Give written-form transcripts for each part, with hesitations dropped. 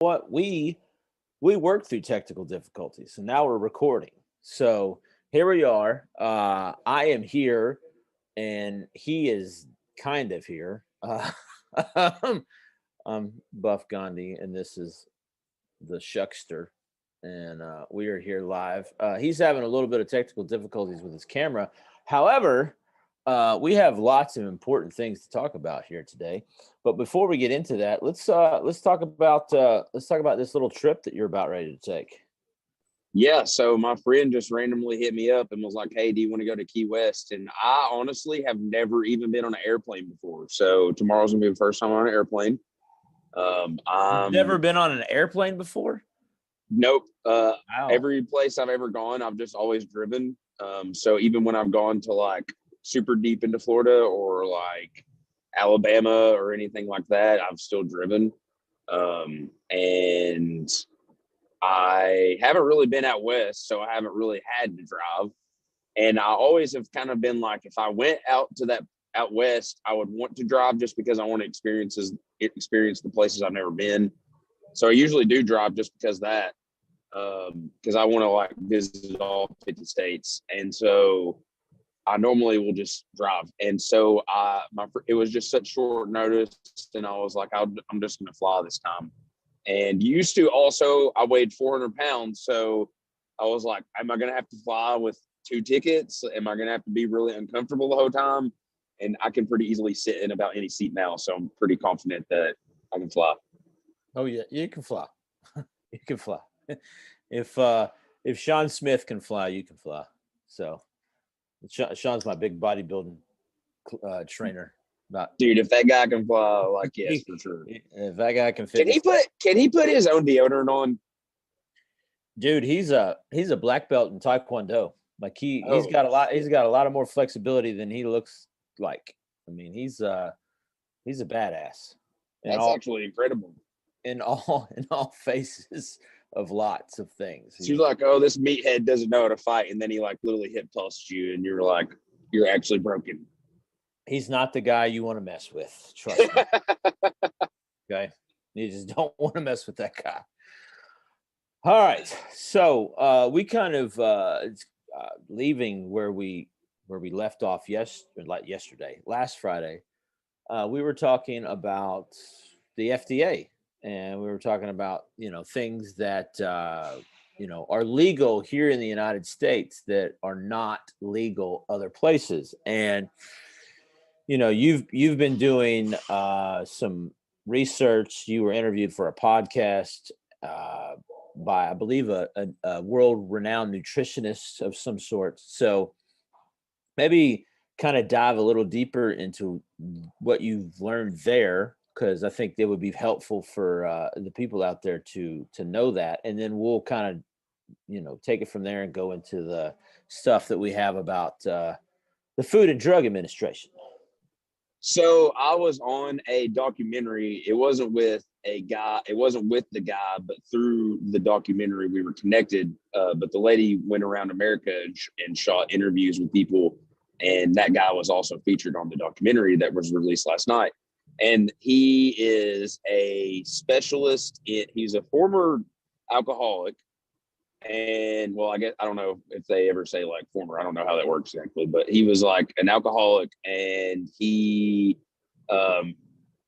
what we worked through technical difficulties, and now we're recording. So here we are. I am here, and he is kind of here. I'm Buff Gandhi, and this is the Shuckster, and we are here live. He's having a little bit of technical difficulties with his camera. However, we have lots of important things to talk about here today. But before we get into that, let's talk about this little trip that you're about ready to take. Yeah, so my friend just randomly hit me up and was like, "Hey, do you want to go to Key West?" And I honestly have never even been on an airplane before. So tomorrow's gonna be the first time on an airplane. You've never been on an airplane before? Nope. Wow. Every place I've ever gone, I've just always driven. So even when I've gone to like super deep into Florida or like Alabama or anything like that, I've still driven. And I haven't really been out west, so I haven't really had to drive. And I always have kind of been like, if I went out to that out west, I would want to drive just because I want to experience the places I've never been. So I usually do drive just because that, because I want to like visit all 50 states. And so I normally will just drive. And so it was just such short notice. And I was like, I'm just going to fly this time. And used to also, I weighed 400 pounds. So I was like, am I going to have to fly with 2 tickets? Am I going to have to be really uncomfortable the whole time? And I can pretty easily sit in about any seat now. So I'm pretty confident that I can fly. Oh yeah, you can fly. You can fly. If Sean Smith can fly, you can fly. So Sean's my big bodybuilding trainer. Dude, if that guy can fly, like, yes, for sure. If that guy can fit, can he put his own deodorant on? Dude, he's a black belt in Taekwondo. Like he's got a lot of more flexibility than he looks like. I mean, he's a badass. That's actually incredible. In all phases of lots of things. She's like, "Oh, this meathead doesn't know how to fight," and then he like literally hip tosses you, and you're like, "You're actually broken." He's not the guy you want to mess with. Trust me. Okay, you just don't want to mess with that guy. All right, so we kind of leaving where we left off yesterday, last Friday. We were talking about the FDA, and we were talking about things that are legal here in the United States that are not legal other places. And you've been doing some research. You were interviewed for a podcast by, I believe, a world-renowned nutritionist of some sort. So maybe kind of dive a little deeper into what you've learned there, because I think it would be helpful for the people out there to know that, and then we'll kind of take it from there and go into the stuff that we have about the Food and Drug Administration. So I was on a documentary. It wasn't with a guy. It wasn't with the guy, but through the documentary we were connected. But the lady went around America and shot interviews with people, and that guy was also featured on the documentary that was released last night. And he is a specialist. He's a former alcoholic. And well, I guess I don't know if they ever say like former. I don't know how that works exactly, but he was like an alcoholic, and he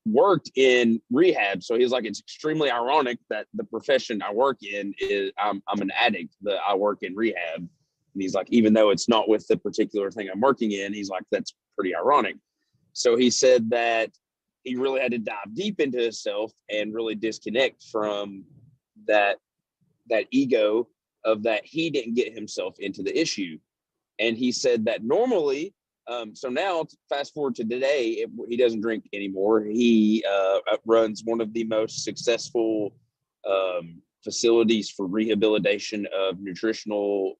worked in rehab. So he's like, it's extremely ironic that the profession I work in is I'm an addict, that I work in rehab. And he's like, even though it's not with the particular thing I'm working in, he's like, that's pretty ironic. So he said that he really had to dive deep into himself and really disconnect from that ego of that he didn't get himself into the issue. And he said that normally, so now fast forward to today, he doesn't drink anymore. He runs one of the most successful facilities for rehabilitation of nutritional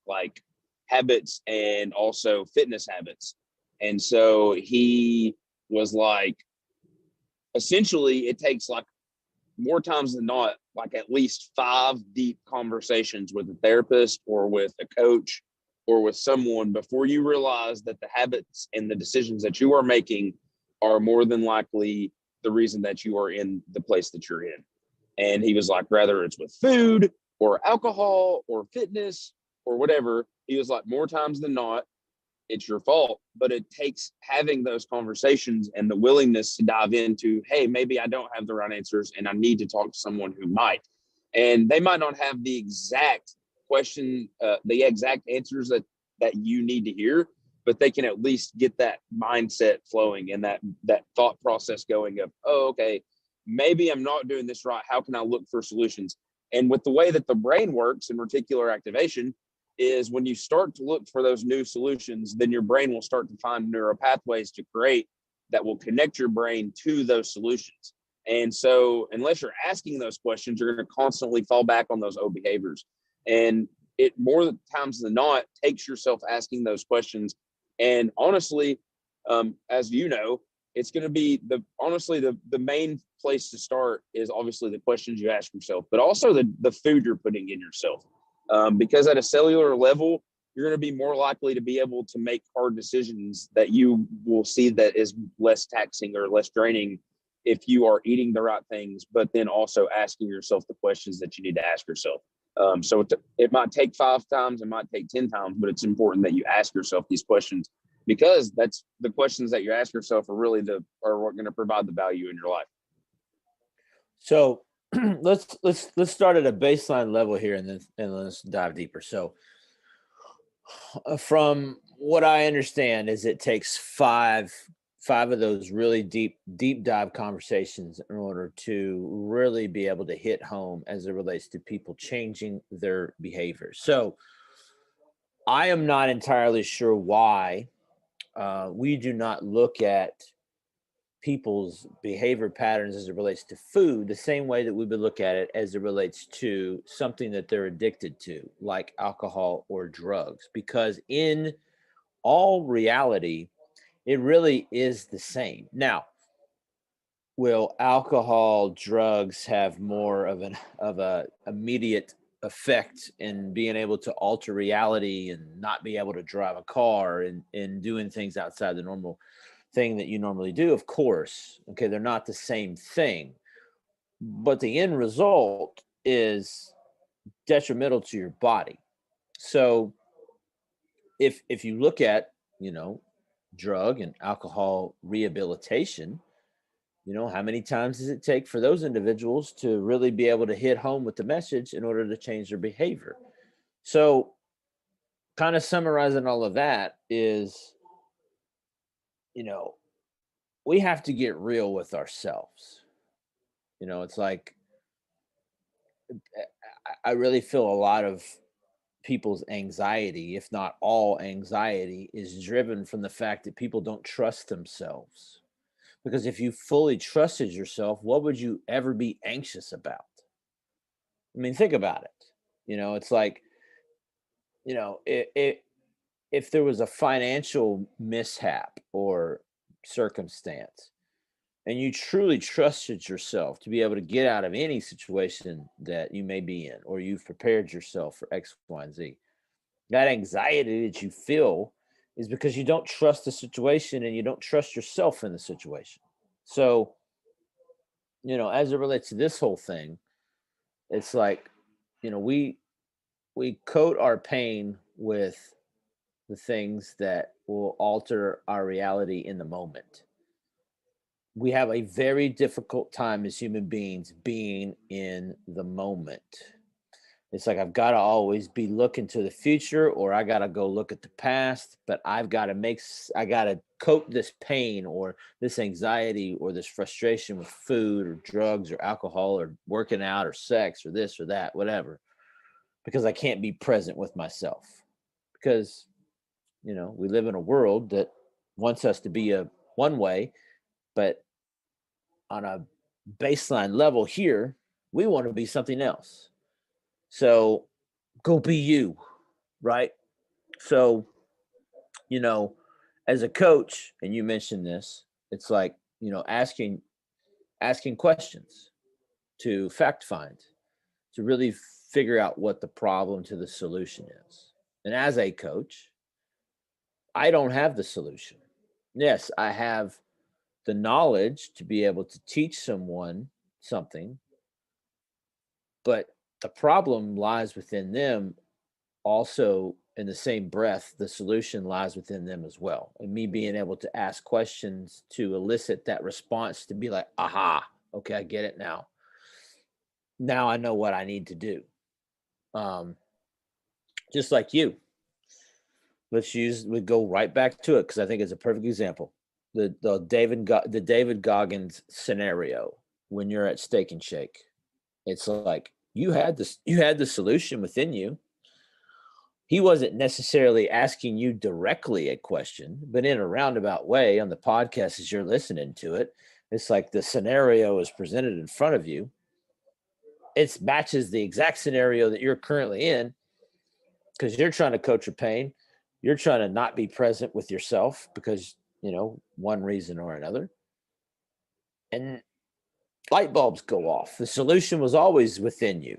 like habits and also fitness habits. And so he was like, essentially it takes like more times than not, like at least 5 deep conversations with a therapist or with a coach or with someone before you realize that the habits and the decisions that you are making are more than likely the reason that you are in the place that you're in. And he was like, whether it's with food or alcohol or fitness or whatever, he was like, more times than not, it's your fault. But it takes having those conversations and the willingness to dive into, hey, maybe I don't have the right answers and I need to talk to someone who might. And they might not have the exact question, the exact answers that you need to hear, but they can at least get that mindset flowing and that thought process going of, oh, okay, maybe I'm not doing this right. How can I look for solutions? And with the way that the brain works in reticular activation, is when you start to look for those new solutions, then your brain will start to find neural pathways to create that will connect your brain to those solutions. And so, unless you're asking those questions, you're going to constantly fall back on those old behaviors. And it more times than not takes yourself asking those questions. And honestly, as you know, it's going to be the main place to start is obviously the questions you ask yourself, but also the food you're putting in yourself. Because at a cellular level, you're going to be more likely to be able to make hard decisions that you will see that is less taxing or less draining if you are eating the right things, but then also asking yourself the questions that you need to ask yourself. So it might take 5 times, it might take 10 times, but it's important that you ask yourself these questions, because that's the questions that you ask yourself are really are what going to provide the value in your life. So let's start at a baseline level here, and then let's dive deeper. So, from what I understand, is it takes five of those really deep dive conversations in order to really be able to hit home as it relates to people changing their behavior. So, I am not entirely sure why we do not look at people's behavior patterns as it relates to food the same way that we would look at it as it relates to something that they're addicted to, like alcohol or drugs, because in all reality, it really is the same. Now, will alcohol, drugs have more of a immediate effect in being able to alter reality and not be able to drive a car and doing things outside the normal thing that you normally do? Of course. Okay, they're not the same thing, but the end result is detrimental to your body. So if you look at, drug and alcohol rehabilitation, how many times does it take for those individuals to really be able to hit home with the message in order to change their behavior? So, kind of summarizing all of that is, you know, we have to get real with ourselves. It's like I really feel a lot of people's anxiety, if not all anxiety, is driven from the fact that people don't trust themselves. Because if you fully trusted yourself, what would you ever be anxious about? I mean, think about it. It's like, if there was a financial mishap or circumstance, and you truly trusted yourself to be able to get out of any situation that you may be in, or you've prepared yourself for X, Y, and Z, that anxiety that you feel is because you don't trust the situation and you don't trust yourself in the situation. So, as it relates to this whole thing, it's like, we coat our pain with the things that will alter our reality in the moment. We have a very difficult time as human beings being in the moment. It's like I've got to always be looking to the future, or I got to go look at the past, but I got to cope this pain or this anxiety or this frustration with food or drugs or alcohol or working out or sex or this or that, whatever, because I can't be present with myself. Because, we live in a world that wants us to be a one way, but on a baseline level here, we want to be something else. So go be you, right? So, you know, as a coach, and you mentioned this, it's like, asking questions to fact find, to really figure out what the problem to the solution is. And as a coach, I don't have the solution. Yes, I have the knowledge to be able to teach someone something, But the problem lies within them. Also, in the same breath, the solution lies within them as well. And me being able to ask questions to elicit that response to be like, aha, okay, I get it now. Now I know what I need to do. Um, just like you. We go right back to it because I think it's a perfect example. The David Goggins scenario when you're at Steak and Shake. It's like you had the solution within you. He wasn't necessarily asking you directly a question, but in a roundabout way on the podcast as you're listening to it, it's like the scenario is presented in front of you. It matches the exact scenario that you're currently in because you're trying to coach your pain. You're trying to not be present with yourself because, one reason or another. And light bulbs go off. The solution was always within you.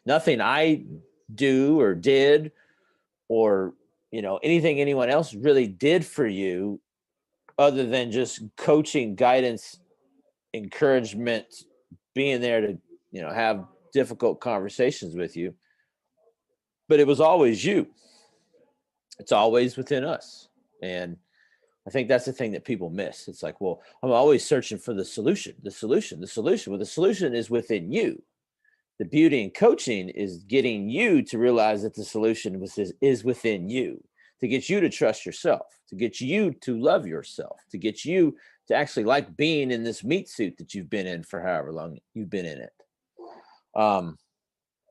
Nothing I do or did or anything anyone else really did for you other than just coaching, guidance, encouragement, being there to have difficult conversations with you. But it was always you. It's always within us. And I think that's the thing that people miss. It's like, well, I'm always searching for the solution. Well, the solution is within you. The beauty in coaching is getting you to realize that the solution is within you, to get you to trust yourself, to get you to love yourself, to get you to actually like being in this meat suit that you've been in for however long you've been in it.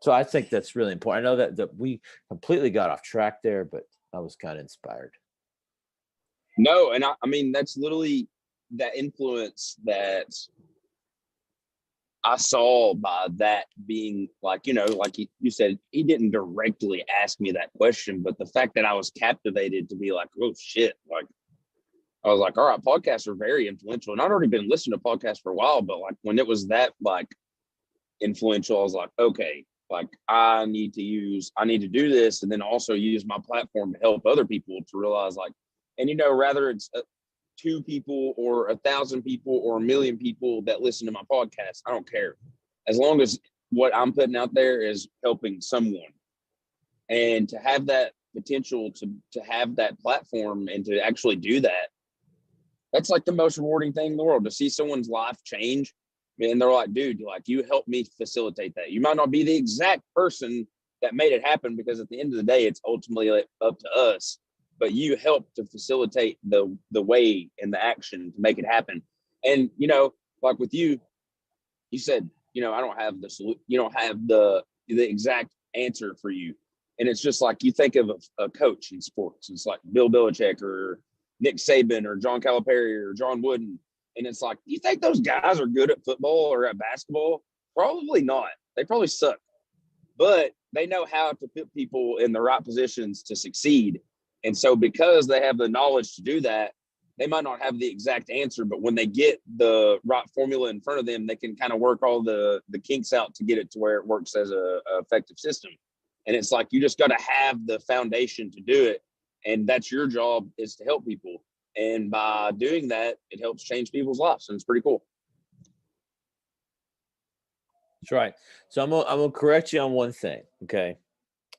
So I think that's really important. I know that we completely got off track there, but I was kind of inspired. No, and I mean, that's literally that influence that I saw by that being like, like you said, he didn't directly ask me that question, but the fact that I was captivated to be like, oh shit, like I was like, all right, podcasts are very influential. And I'd already been listening to podcasts for a while, but like when it was that like influential, I was like, okay, like I need to do this and then also use my platform to help other people to realize like, and rather it's 2 people or 1,000 people or 1,000,000 people that listen to my podcast, I don't care. As long as what I'm putting out there is helping someone. And to have that potential to have that platform and to actually do that, that's like the most rewarding thing in the world, to see someone's life change. And they're like, dude, like you helped me facilitate that. You might not be the exact person that made it happen because at the end of the day, it's ultimately up to us. But you helped to facilitate the way and the action to make it happen. And, like with you, you said, I don't have the exact answer for you. And it's just like you think of a coach in sports. It's like Bill Belichick or Nick Saban or John Calipari or John Wooden. And it's like, you think those guys are good at football or at basketball? Probably not. They probably suck. But they know how to put people in the right positions to succeed. And so because they have the knowledge to do that, they might not have the exact answer, but when they get the right formula in front of them, they can kind of work all the kinks out to get it to where it works as a effective system. And it's like, you just got to have the foundation to do it. And that's your job, is to help people. And by doing that, it helps change people's lives. And it's pretty cool. That's right. So I'm gonna correct you on one thing. Okay.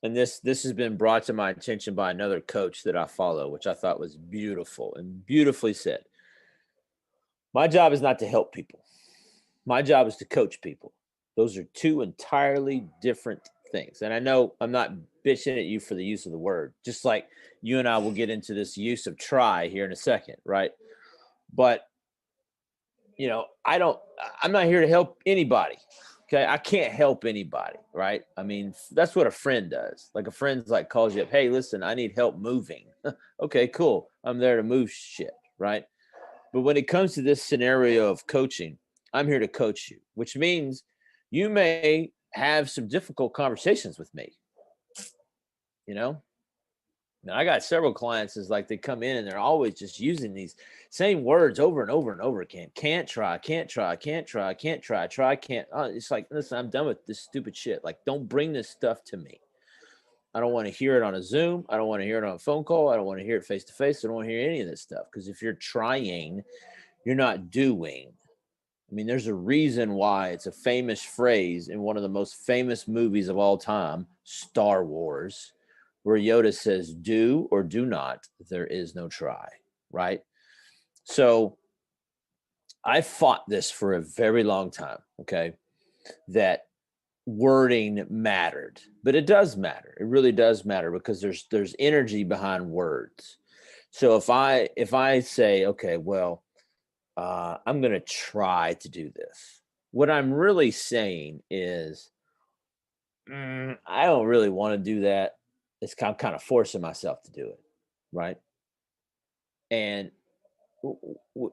And this has been brought to my attention by another coach that I follow, which I thought was beautiful and beautifully said. My job is not to help people. My job is to coach people. Those are 2 entirely different things. And I know I'm not bitching at you for the use of the word, just like you and I will get into this use of try here in a second, right? But, I'm not here to help anybody. Okay, I can't help anybody, right? I mean, that's what a friend does. Like a friend's like calls you up, hey, listen, I need help moving. Okay, cool. I'm there to move shit, right? But when it comes to this scenario of coaching, I'm here to coach you, which means you may have some difficult conversations with me. Now, I got several clients is like they come in and they're always just using these same words over and over and over again. Can't try, can't try, can't try, can't try, try, can't. It's like, listen, I'm done with this stupid shit. Like, don't bring this stuff to me. I don't want to hear it on a Zoom. I don't want to hear it on a phone call. I don't want to hear it face to face. I don't want to hear any of this stuff. Because if you're trying, you're not doing. I mean, there's a reason why it's a famous phrase in one of the most famous movies of all time, Star Wars, where Yoda says, do or do not, there is no try, right? So I fought this for a very long time, okay, that wording mattered, but it does matter. It really does matter because there's energy behind words. So if I say, okay, well, I'm going to try to do this. What I'm really saying is, I don't really want to do that. Kind of forcing myself to do it, right? And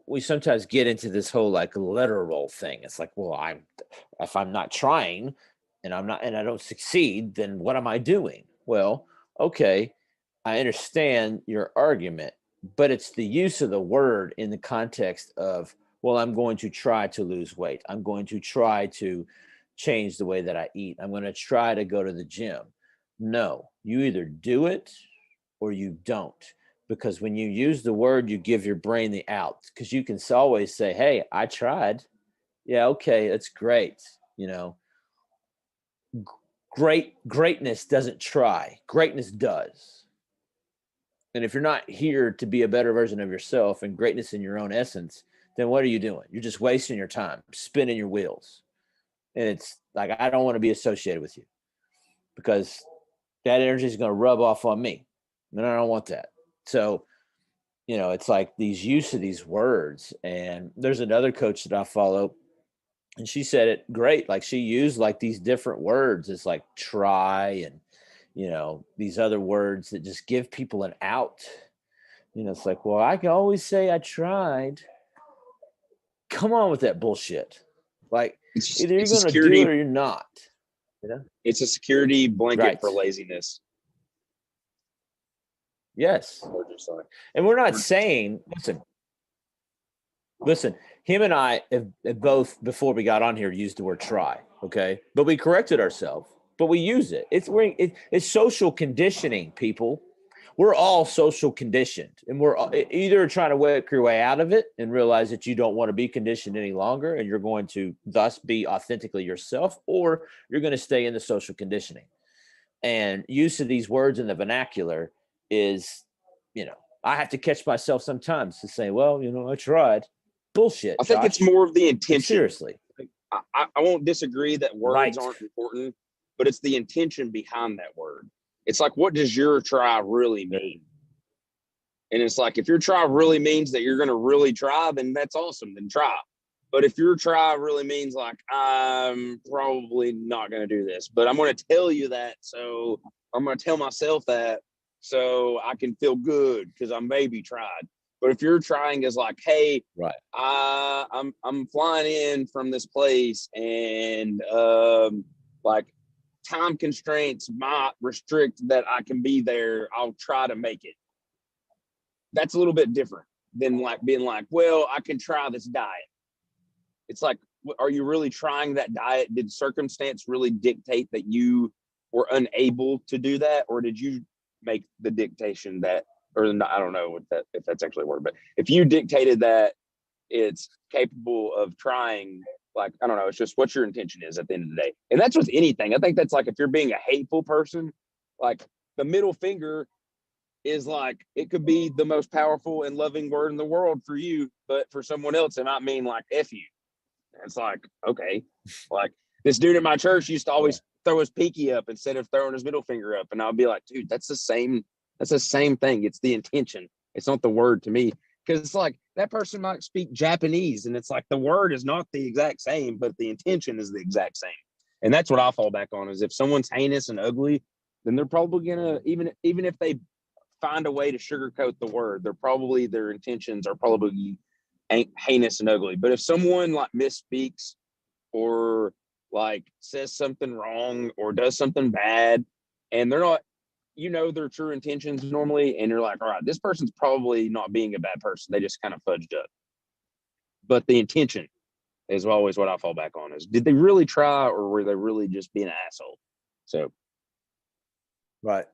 we sometimes get into this whole like literal thing. It's like, well, if I'm not trying and I don't succeed, then what am I doing? Well, okay, I understand your argument, but it's the use of the word in the context of, well, I'm going to try to lose weight. I'm going to try to change the way that I eat. I'm going to try to go to the gym. No, you either do it or you don't. Because when you use the word, you give your brain the out. Because you can always say, hey, I tried. Yeah, okay, that's great. You know, greatness doesn't try, greatness does. And if you're not here to be a better version of yourself and greatness in your own essence, then what are you doing? You're just wasting your time, spinning your wheels. And it's like, I don't want to be associated with you because that energy is going to rub off on me. And I don't want that. So, it's like these use of these words. And there's another coach that I follow, and she said it great. Like she used like these different words. It's like try and, these other words that just give people an out. It's like, well, I can always say I tried. Come on with that bullshit. Like either you're It's a going to do it security. or you're not. It's a security blanket Right. for laziness. Yes. And we're not saying, listen, him and I have both, before we got on here, used the word try. Okay. But we corrected ourselves, but we use it. It's social conditioning, people. We're all social conditioned, and we're either trying to work your way out of it and realize that you don't want to be conditioned any longer and you're going to thus be authentically yourself, or you're going to stay in the social conditioning. And use of these words in the vernacular is, I have to catch myself sometimes to say, well, I tried. Bullshit, I think Josh. it's more of the Like, intention. seriously. I won't disagree that words Right. aren't important, but it's the intention behind that word. It's like, what does your try really mean? And it's like, if your try really means that you're going to really try, then that's awesome. Then try. But if your try really means like, I'm probably not going to do this, but I'm going to tell you that. So I'm going to tell myself that so I can feel good because I maybe tried. But if you're trying is like, hey, Right. I'm flying in from this place and like time constraints might restrict that I can be there. I'll try to make it. That's a little bit different than like being like, well, I can try this diet. It's like, are you really trying that diet? Did circumstance really dictate that you were unable to do that? Or did you make the dictation that, or I don't know if that's actually a word, but if you dictated that it's capable of trying, like, I don't know, it's just what your intention is at the end of the day. And that's with anything. I think that's like, if you're being a hateful person, like the middle finger is like, it could be the most powerful and loving word in the world for you, but for someone else, it might mean like F you. And it's like, okay, like this dude at my church used to always throw his pinky up instead of throwing his middle finger up. And I'll be like, dude, that's the same thing. It's the intention. It's not the word to me. Because it's like that person might speak Japanese and it's like the word is not the exact same, but the intention is the exact same. And that's what I fall back on is if someone's heinous and ugly, then they're probably gonna, even if they find a way to sugarcoat the word, their intentions are probably heinous and ugly. But if someone like misspeaks or like says something wrong or does something bad and they're not, their true intentions normally, and you're like, all right, this person's probably not being a bad person. They just kind of fudged up. But the intention is always what I fall back on is, did they really try or were they really just being an asshole? So. Right.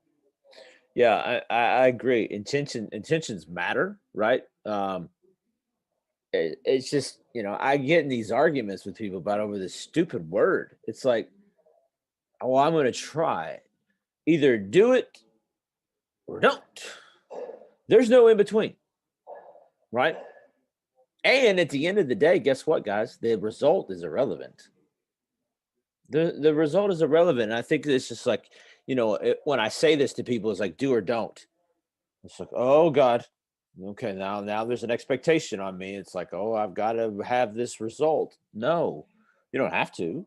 Yeah, I agree. Intentions matter, right? it's just, I get in these arguments with people about over this stupid word. It's like, well, I'm going to try. Either do it or don't. There's no in between, right? And at the end of the day, guess what, guys? The result is irrelevant. The result is irrelevant. And I think it's just like, when I say this to people, it's like do or don't. It's like, oh God, okay, now there's an expectation on me. It's like, oh, I've got to have this result. No, you don't have to.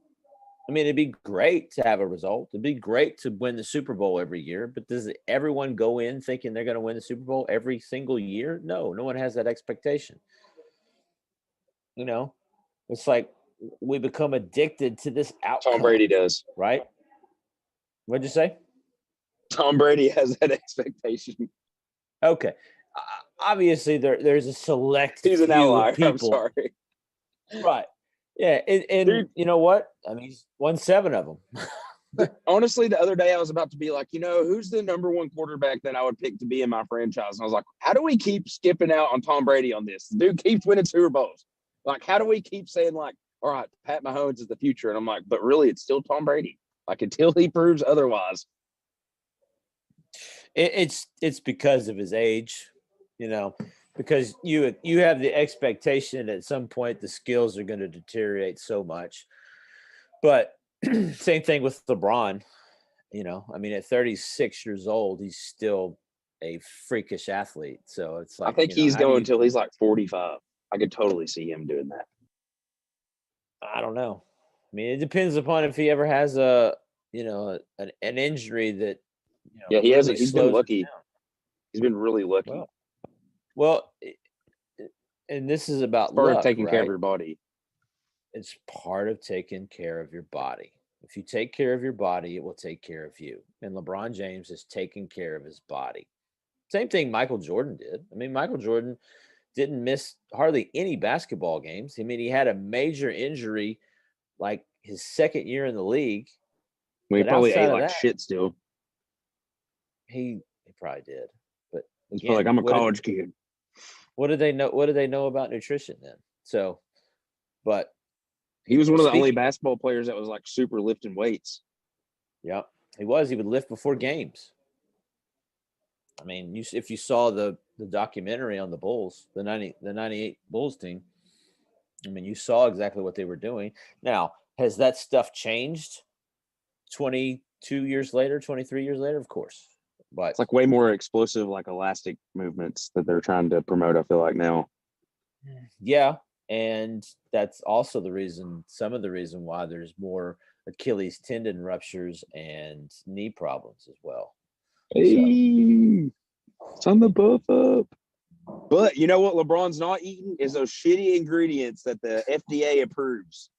I mean, it'd be great to have a result. It'd be great to win the Super Bowl every year, but does everyone go in thinking they're going to win the Super Bowl every single year? No, no one has that expectation. It's like we become addicted to this outcome. Tom Brady does. Right? What'd you say? Tom Brady has that expectation. Okay. Obviously, there's a select He's an few outlier. people. I'm sorry. Right. Yeah. And Dude, you know what? I mean, he's won 7 of them. Honestly, the other day I was about to be like, who's the number 1 quarterback that I would pick to be in my franchise? And I was like, how do we keep skipping out on Tom Brady on this? The dude keeps winning Super Bowls. Like, how do we keep saying, like, all right, Pat Mahomes is the future? And I'm like, but really, it's still Tom Brady. Like, until he proves otherwise. It's because of his age, because you have the expectation at some point the skills are going to deteriorate so much. But same thing with LeBron. I mean, at 36 years old, he's still a freakish athlete. So it's like, I think he's going until he's like 45. I could totally see him doing that. I don't know. I mean, it depends upon if he ever has an injury that, yeah, he hasn't. Really he's been lucky. He's been really lucky. Well, and this is about part luck, of taking right? care of your body. It's part of taking care of your body. If you take care of your body, it will take care of you. And LeBron James is taking care of his body. Same thing Michael Jordan did. I mean, Michael Jordan didn't miss hardly any basketball games. I mean, he had a major injury like his second year in the league. Well, he probably ate like shit still. He probably did. But he's probably like, I'm a college kid. What do they know? What do they know about nutrition then? So, but he was one of the only basketball players that was like super lifting weights. Yep, he was. He would lift before games. I mean, if you saw the documentary on the Bulls, the 98 Bulls team, I mean, you saw exactly what they were doing. Now, has that stuff changed 22 years later, 23 years later? Of course. But it's like way more explosive, like elastic movements that they're trying to promote, I feel like now. Yeah. And that's also some of the reason why there's more Achilles tendon ruptures and knee problems as well. Hey, it's on the buff up. But you know what LeBron's not eating is those shitty ingredients that the FDA approves.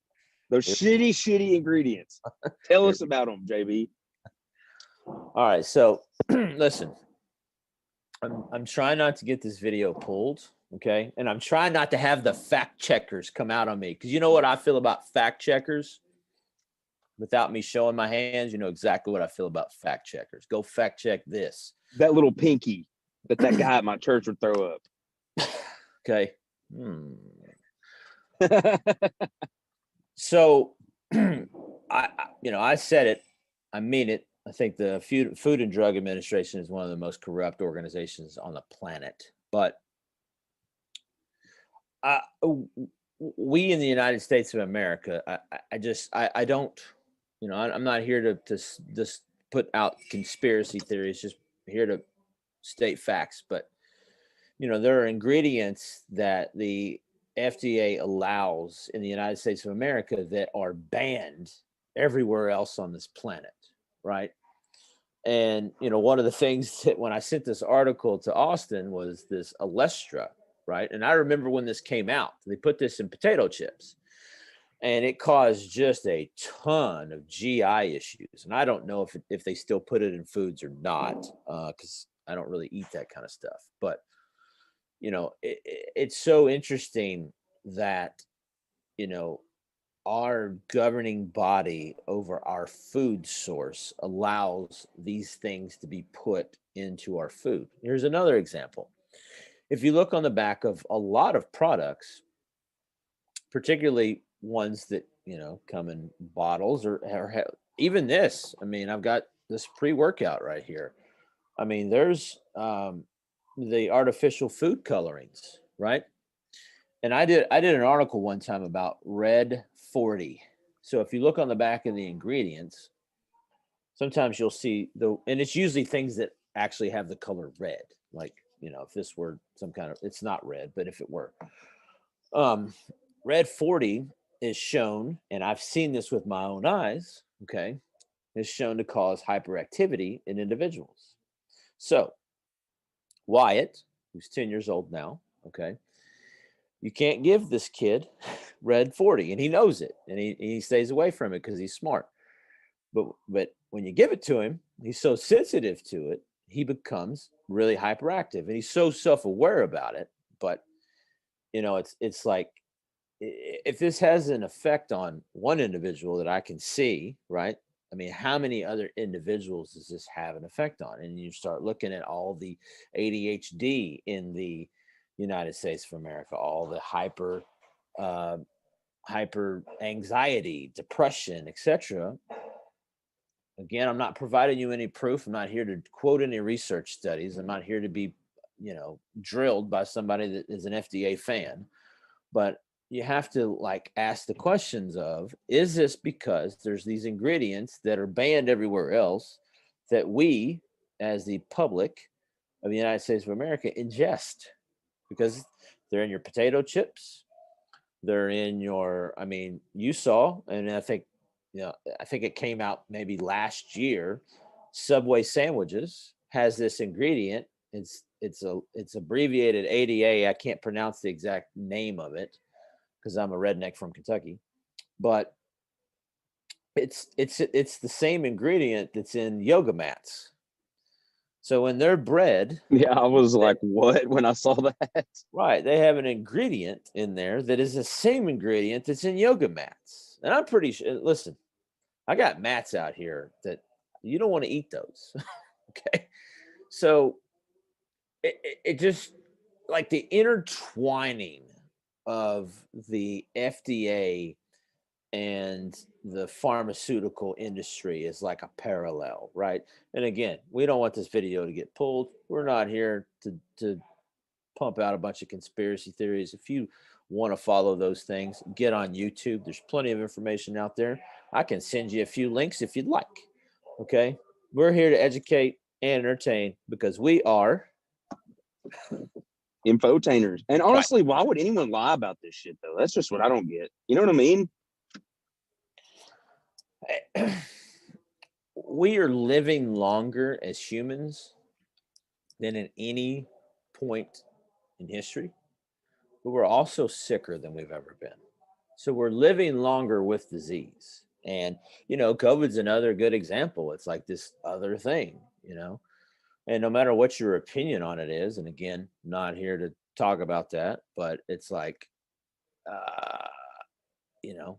Those shitty ingredients. Tell us about them, JB. All right, so listen, I'm trying not to get this video pulled, okay? And I'm trying not to have the fact checkers come out on me, because you know what I feel about fact checkers? Without me showing my hands, you know exactly what I feel about fact checkers. Go fact check this. That little pinky that guy at my church would throw up. Okay. So, I said it. I mean it. I think the Food and Drug Administration is one of the most corrupt organizations on the planet. But we in the United States of America, I don't, I'm not here to just put out conspiracy theories, just here to state facts. But, there are ingredients that the FDA allows in the United States of America that are banned everywhere else on this planet. Right. And, one of the things that when I sent this article to Austin was this Alestra, right? And I remember when this came out, they put this in potato chips and it caused just a ton of GI issues. And I don't know if they still put it in foods or not, because I don't really eat that kind of stuff. But, it's so interesting that, our governing body over our food source allows these things to be put into our food. Here's another example. If you look on the back of a lot of products, particularly ones that, come in bottles or even this. I mean, I've got this pre-workout right here. I mean, there's the artificial food colorings, right? And I did an article one time about red 40. So if you look on the back of the ingredients, sometimes you'll see and it's usually things that actually have the color red. Like, if this were some kind of, it's not red, but if it were, um, red 40 is shown, and I've seen this with my own eyes, okay, is shown to cause hyperactivity in individuals. So Wyatt, who's 10 years old now, okay, you can't give this kid red 40, and he knows it, and he stays away from it because he's smart. But when you give it to him, he's so sensitive to it, he becomes really hyperactive, and he's so self-aware about it. But it's like, if this has an effect on one individual that I can see, right? I mean, how many other individuals does this have an effect on? And you start looking at all the ADHD in the United States of America, all the uh, hyper anxiety, depression, etc. Again, I'm not providing you any proof. I'm not here to quote any research studies. I'm not here to be, drilled by somebody that is an FDA fan. But you have to ask the questions of, is this because there's these ingredients that are banned everywhere else that we, as the public of the United States of America, ingest? Because they're in your potato chips, they're in your, I mean, you saw, and I think it came out maybe last year, Subway sandwiches has this ingredient. It's abbreviated ADA. I can't pronounce the exact name of it because I'm a redneck from Kentucky, but it's the same ingredient that's in yoga mats. So in their bread, Yeah, I was like, what, when I saw that? right, they have an ingredient in there that is the same ingredient that's in yoga mats. And I'm pretty sure, listen, I got mats out here that you don't want to eat those. Okay. So it just, like, the intertwining of the FDA and the pharmaceutical industry is like a parallel, right? And again, we don't want this video to get pulled. We're not here to pump out a bunch of conspiracy theories. If you want to follow those things, get on YouTube. There's plenty of information out there. I can send you a few links if you'd like. Okay. We're here to educate and entertain because we are Infotainers. And right. honestly, why would anyone lie about this shit though? That's just what I don't get. You know what I mean? We are living longer as humans than at any point in history, but we're also sicker than we've ever been. So we're living longer with disease. And, COVID's another good example. It's like this other thing. And no matter what your opinion on it is, and again, not here to talk about that, but it's like, uh, you know,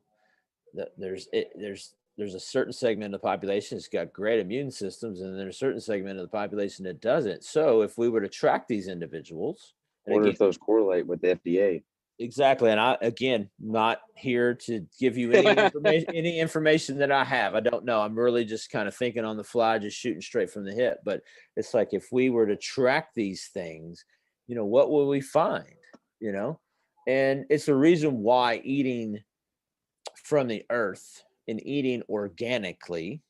there's a certain segment of the population that's got great immune systems, and there's a certain segment of the population that doesn't. So if we were to track these individuals, and Wonder again, if those correlate with the FDA. exactly, and I, again, not here to give you any information that I have. I don't know. I'm really just kind of thinking on the fly, just shooting straight from the hip. But it's like, if we were to track these things, what will we find? You know, and it's the reason why eating from the earth and eating organically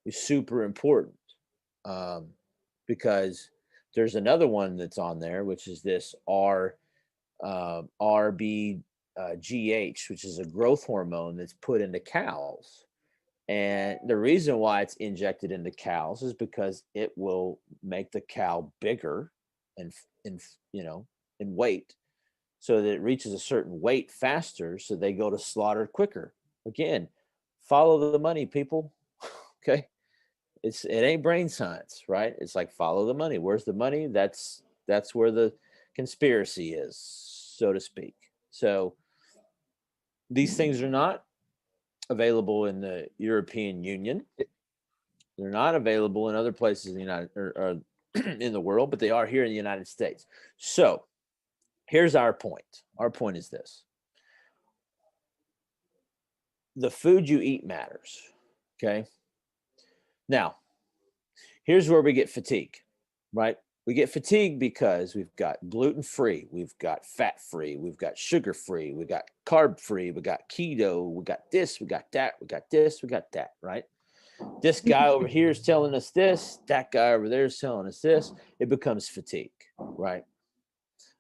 is super important, um, because there's another one that's on there, which is this RBGH, which is a growth hormone that's put into cows. And the reason why it's injected into cows is because it will make the cow bigger and in weight, so that it reaches a certain weight faster, so they go to slaughter quicker. Again, follow the money, people. Okay. It ain't brain science, right? It's like, follow the money. Where's the money? That's where the conspiracy is, so to speak. So these things are not available in the European Union. They're not available in other places in the United or in the world, but they are here in the United States. So here's our point. Our point is this: the food you eat matters. Okay. Now, here's where we get fatigue, right? We get fatigued because we've got gluten free, we've got fat free, we've got sugar free, we got carb free, we got keto, we got this, we got that, we got this, we got that, right? This guy over here is telling us this, that guy over there is telling us this. It becomes fatigue, right?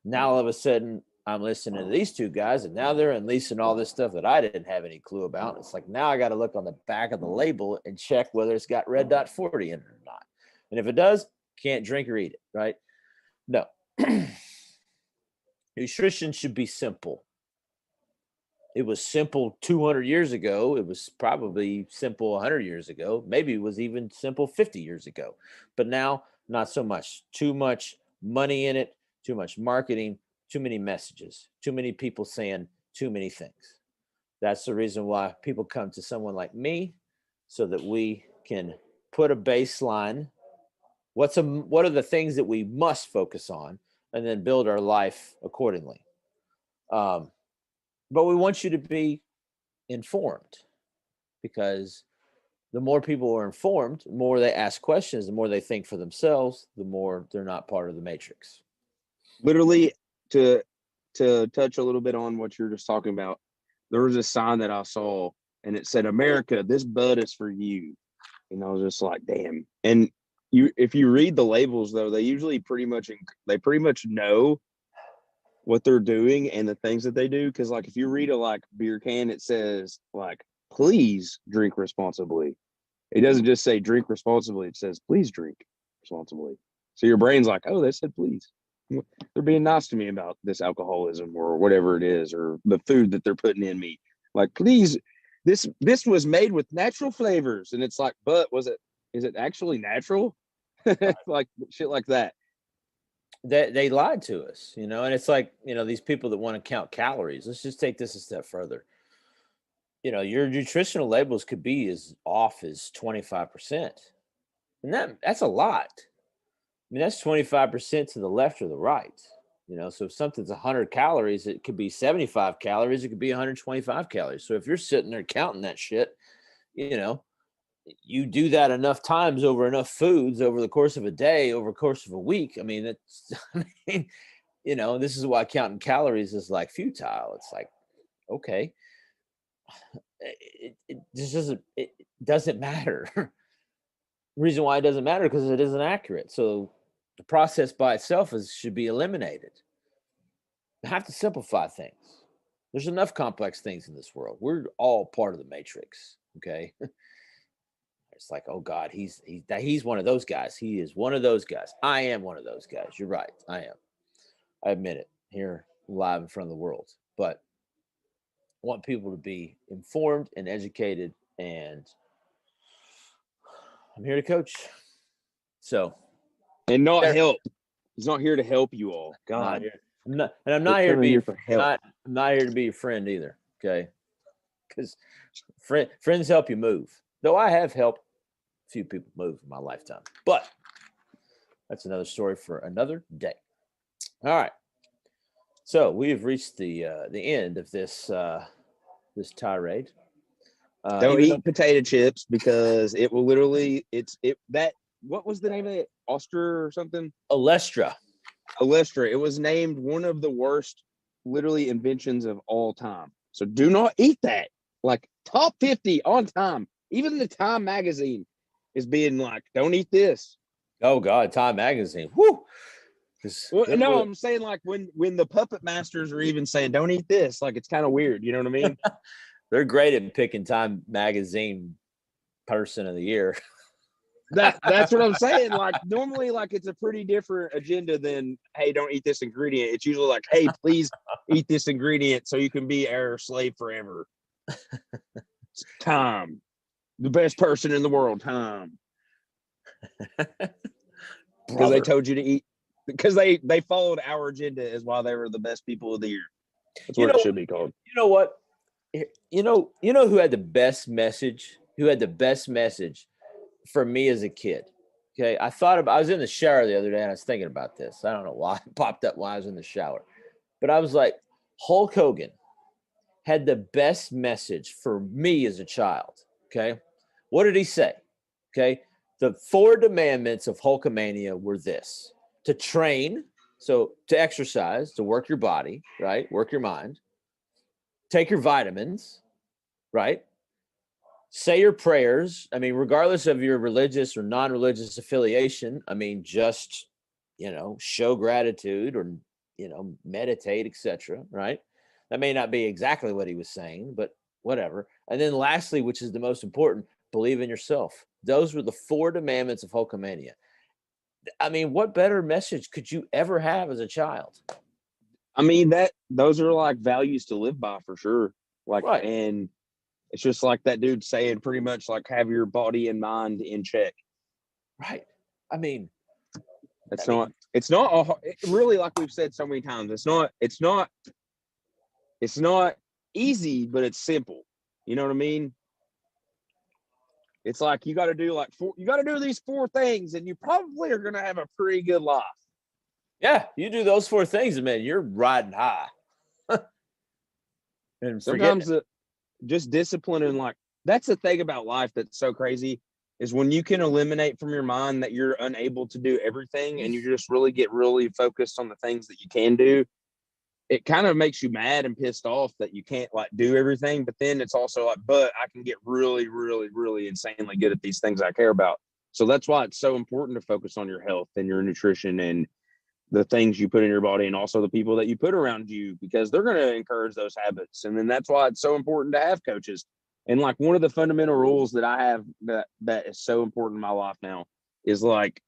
Now all of a sudden I'm listening to these two guys, and now they're unleashing all this stuff that I didn't have any clue about. It's like now I got to look on the back of the label and check whether it's got red dot 40 in it or not. And if it does, can't drink or eat it, right? No. Nutrition should be simple. It was simple 200 years ago. It was probably simple 100 years ago. Maybe it was even simple 50 years ago. But now, not so much. Too much money in it, too much marketing, too many messages, too many people saying too many things. That's the reason why people come to someone like me, so that we can put a baseline. What are the things that we must focus on, and then build our life accordingly. But we want you to be informed, because the more people are informed, the more they ask questions, the more they think for themselves, the more they're not part of the matrix. Literally, to touch a little bit on what you're just talking about, there was a sign that I saw and it said, "America, this bud is for you." And I was just like, damn. And if you read the labels though, they usually pretty much know what they're doing and the things that they do. Because like if you read a like beer can, it says like, "Please drink responsibly." It doesn't just say drink responsibly, it says please drink responsibly. So your brain's like, oh, they said please. They're being nice to me about this alcoholism or whatever it is, or the food that they're putting in me. Like, please, this was made with natural flavors. And it's like, but is it actually natural? Like shit like that. They lied to us, and it's like, these people that want to count calories. Let's just take this a step further. Your nutritional labels could be as off as 25%. And that's a lot. I mean, that's 25% to the left or the right. So if something's 100 calories, it could be 75 calories. It could be 125 calories. So if you're sitting there counting that shit, you do that enough times over enough foods over the course of a day, over the course of a week. I mean, this is why counting calories is like futile. It's like, okay, it just doesn't matter. The reason why it doesn't matter because it isn't accurate. So the process by itself should be eliminated. You have to simplify things. There's enough complex things in this world. We're all part of the matrix. Okay. It's like, oh God, he's one of those guys. He is one of those guys. I am one of those guys. You're right. I am. I admit it here live in front of the world. But I want people to be informed and educated, and I'm here to coach. So, and not help. He's not here to help you all. God, I'm not here to be for help. I'm not here to be your friend either. Okay, because friends help you move. Though I have helped a few people move in my lifetime, but that's another story for another day. All right. So we have reached the end of this this tirade. Don't eat potato chips because it will literally. What was the name of it? Ostra or something? Olestra. It was named one of the worst, literally, inventions of all time. So do not eat that. Like top 50 on time. Even the Time magazine is being like, don't eat this. Oh God, Time magazine. Whoo. No, I'm saying like when the puppet masters are even saying don't eat this, like it's kind of weird. You know what I mean? They're great at picking Time magazine person of the year. That's what I'm saying. Like normally, like it's a pretty different agenda than, hey, don't eat this ingredient. It's usually like, hey, please eat this ingredient so you can be our slave forever. Time, the best person in the world, Time. Because they told you to eat. Because they followed our agenda as why they were the best people of the year. That's what it should be called. You know what? You know who had the best message? Who had the best message for me as a kid? Okay, I was in the shower the other day and I was thinking about this. I don't know why it popped up while I was in the shower, but I was like, Hulk Hogan had the best message for me as a child. Okay. What did he say? Okay. The 4 commandments of Hulkamania were this: to train, so to exercise, to work your body, right? Work your mind, take your vitamins, right? Say your prayers. I mean, regardless of your religious or non-religious affiliation, I mean, just, show gratitude or, meditate, etc. Right? That may not be exactly what he was saying, but whatever. And then lastly, which is the most important, believe in yourself. Those were the 4 commandments of Hulkamania. I mean, what better message could you ever have as a child? I mean, those are like values to live by for sure. Like, Right. and it's just like that dude saying pretty much like have your body and mind in check. Right. I mean, it's not really, like we've said so many times, it's not easy, but it's simple. You know what I mean? It's like you got to do these 4 things and you probably are going to have a pretty good life. Yeah, you do those 4 things, man, you're riding high. And sometimes just discipline, and like that's the thing about life that's so crazy is when you can eliminate from your mind that you're unable to do everything and you just get really focused on the things that you can do. It kind of makes you mad and pissed off that you can't like do everything, but then it's also like, but I can get really, really, really insanely good at these things I care about. So that's why it's so important to focus on your health and your nutrition and the things you put in your body, and also the people that you put around you, because they're going to encourage those habits. And then that's why it's so important to have coaches. And like one of the fundamental rules that I have that is so important in my life now is like,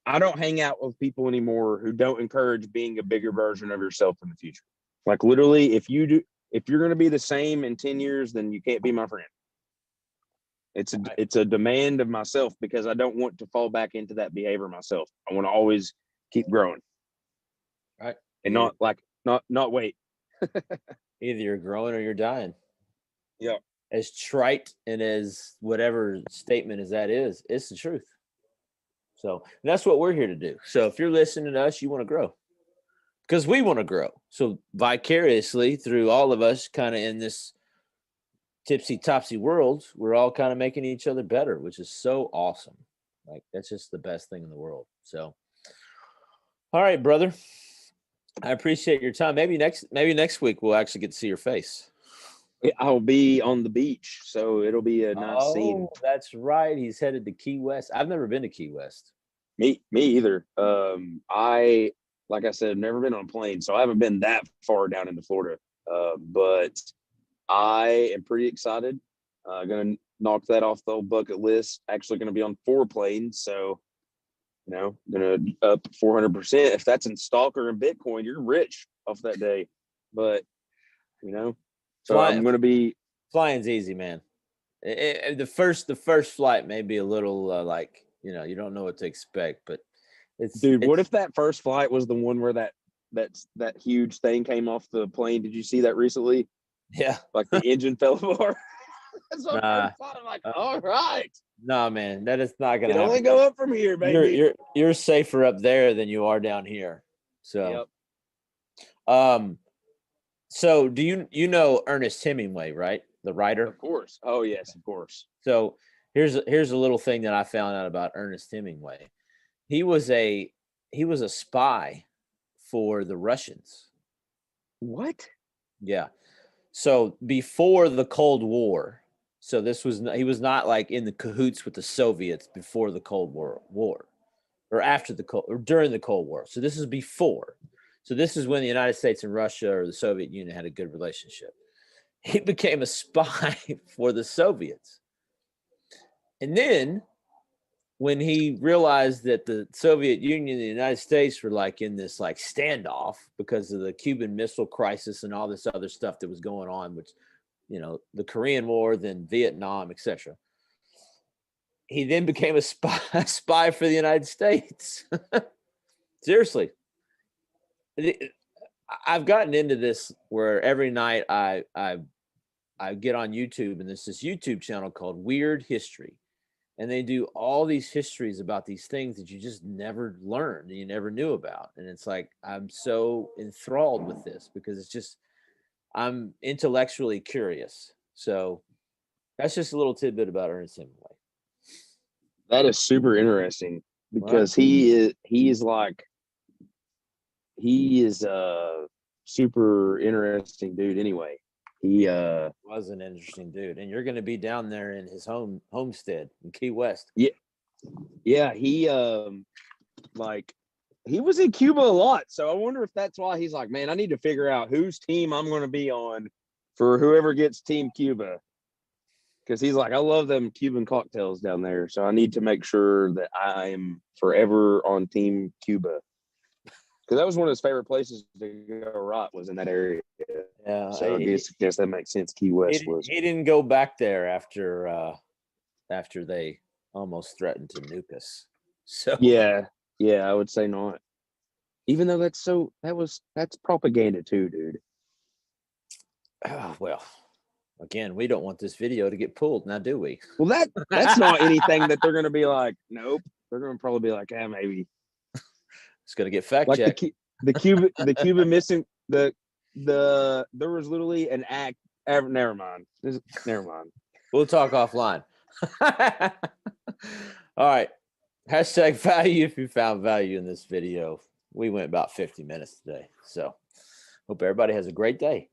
I don't hang out with people anymore who don't encourage being a bigger version of yourself in the future. Like literally, if you're going to be the same in 10 years, then you can't be my friend. It's a demand of myself, because I don't want to fall back into that behavior myself. I want to always keep growing. Right. And not wait. Either you're growing or you're dying. Yeah. As trite and as whatever statement as that is, it's the truth. So that's what we're here to do. So if you're listening to us, you want to grow, because we want to grow. So vicariously through all of us, kind of in this tipsy topsy world, we're all kind of making each other better, which is so awesome. Like that's just the best thing in the world. So, all right, brother, I appreciate your time. Maybe next week we'll actually get to see your face. I'll be on the beach, so it'll be a nice scene. That's right. He's headed to Key West. I've never been to Key West. Me either. Like I said, I've never been on a plane, so I haven't been that far down into Florida. But I am pretty excited. Gonna knock that off the old bucket list. Actually gonna be on 4 planes, so gonna up 400%. If that's in stock or in Bitcoin, you're rich off that day. But so I'm gonna be flying's easy, man. The first flight may be a little like you don't know what to expect, but what if that first flight was the one where that huge thing came off the plane? Did you see that recently? Yeah, like the engine fell apart. That's what I'm like. All right, no, man, that is not gonna happen. Only go up from here, baby. You're safer up there than you are down here. So, so do you know Ernest Hemingway, right? The writer? Of course. Oh yes, of course. So here's a little thing that I found out about Ernest Hemingway. He was a spy for the Russians. What? Yeah. So before the Cold War, so he was not like in the cahoots with the Soviets before the Cold War, or after or during the Cold War. So this is before. So this is when the United States and Russia or the Soviet Union had a good relationship. He became a spy for the Soviets. And then when he realized that the Soviet Union and the United States were like in this like standoff because of the Cuban Missile Crisis and all this other stuff that was going on, which, the Korean War, then Vietnam, etc. He then became a spy for the United States. Seriously. I've gotten into this where every night I get on YouTube, and there's this YouTube channel called Weird History. And they do all these histories about these things that you just never learned and you never knew about. And it's like, I'm so enthralled with this because it's just, I'm intellectually curious. So that's just a little tidbit about Ernest Hemingway. That is super interesting because Right. he is a super interesting dude anyway. He Was an interesting dude, and you're going to be down there in his homestead in Key West. yeah, like he was in Cuba a lot. So I wonder if that's why he's like, man, I need to figure out whose team I'm going to be on for whoever gets Team Cuba. Because he's like, I love them Cuban cocktails down there. So I need to make sure that I'm forever on Team Cuba. Because that was one of his favorite places to go right was in that area. Yeah. So I guess that makes sense. Key West was. He didn't go back there after they almost threatened to nuke us. So Yeah, I would say not. Even though that's propaganda too, dude. well, again, we don't want this video to get pulled, now do we? Well, that's not anything that they're going to be like. Nope, they're going to probably be like, maybe It's going to get fact like checked. the Cuba missing there was literally an act. Never mind. We'll talk offline. All right. Hashtag value if you found value in this video. We went about 50 minutes today. So hope everybody has a great day.